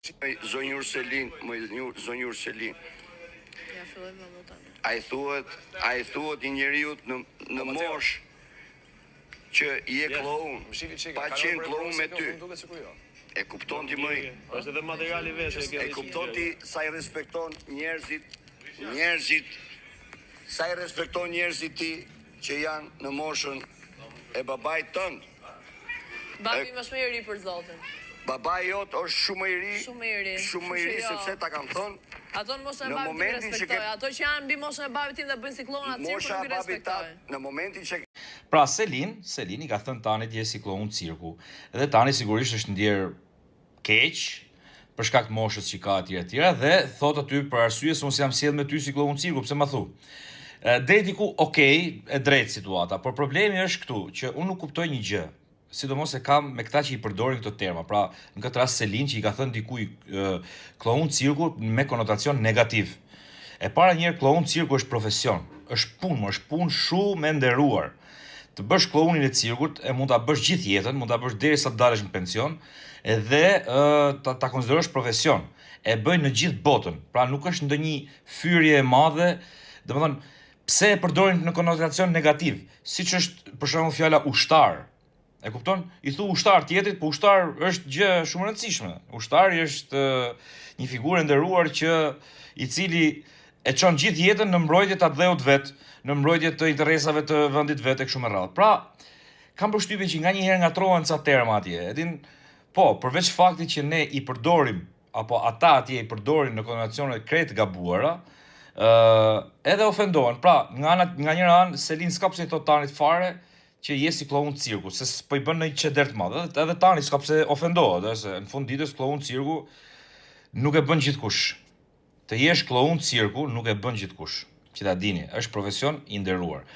Zonjur Selin. Ja fillojmë më tani. Ai thuhet një njeriu në mosh që je kloun, pa qenë kloun me ty. E kupton ti më? Është edhe materiali vetë. E kupton ti sa i respekton njerëzit, sa i respekton njerëzit ti që janë në moshën e babait tënd. Babi më shumë i ri për zotin. Babai jot është shumë i ri. Shumë i ri. Sepse ta kam thënë. Ato në moshën e babit tim respektoj. Ato që janë mbi moshën e babit tim dhe bëjnë si klona cirku nuk i respektoj. Në momentin që Pra Selin i ka thënë Tanit je si klon cirku. Dhe Tani sigurisht është ndjer keq për shkak të moshës që ka etj dhe thot aty për arsye se unë jam sjell me ty si klon cirku, pse ma thu. Deri diku okay, e drejt situata, por problemi është këtu që unë nuk kuptoj një gjë. Sidomos e kam me këta që i përdorin këto terma. Pra, në këtë rast Selin që i ka thënë dikujt klon cirku me konotacion negativ. E para njerë klon cirku është profesion, është punë shumë e nderuar. Të bësh klonin e cirkut e mund ta bësh gjithë jetën, mund ta bësh derisa të dalësh në pension, edhe ta konsiderosh profesion. E bëjnë në gjithë botën. Pra nuk është ndonjë fyrje e madhe, domethënë pse e përdorin në konotacion negativ, siç është për shembull fjala ushtar. E kupton? I thu ushtar tjetrit, po ushtar është gjë shumë e rëndësishme. Ushtari është një figurë e nderuar që i cili e çon gjithë jetën në mbrojtje të dheut vet, në mbrojtje të interesave të vendit vet e kështu me radhë. Pra, kam përshtypjen që nganjëherë ngatrohen ca terma atje. E din, po, përveç faktit që ne i përdorim apo ata atje i përdorin në konotacione krejt gabuara, edhe ofendohen. Pra, nga njëra anë Selin s'ka pse i thot Tanit fare që je si klon cirku, se po i bën në një çeder të madh. Edhe Tani s'ka pse ofendohet, se në fund ditës klon cirku nuk e bën gjithkush. Të jesh klon cirku nuk e bën gjithkush. Që ta dini, është profesion i nderuar.